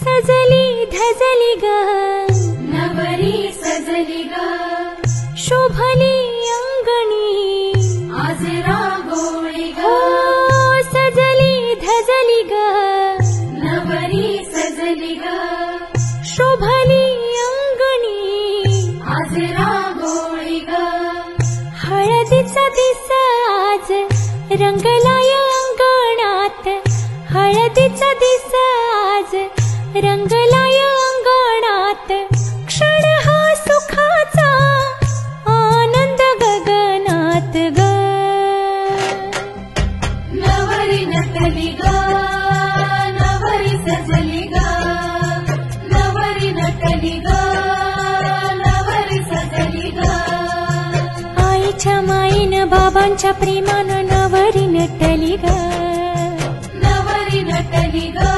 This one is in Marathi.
सजली धजली ग नवरी सजली ग शोभली अंगणी आज रांगोळी ग सजली धजली ग नवरी सजली ग शोभली अंगणी आज रांगोळी ग हळदीचा दिस आज रंगलाय अंगणात हळदीचा दिस आज रंगलाय अंगणात क्षण हा सुखाचा आनंद गगनात ग नवरी नटली ग नवरी सजली ग नवरी नटली ग नवरी सजली ग आईच्या माईनं बाबांच्या प्रेमानं नवरी नटली ग नवरी नटली ग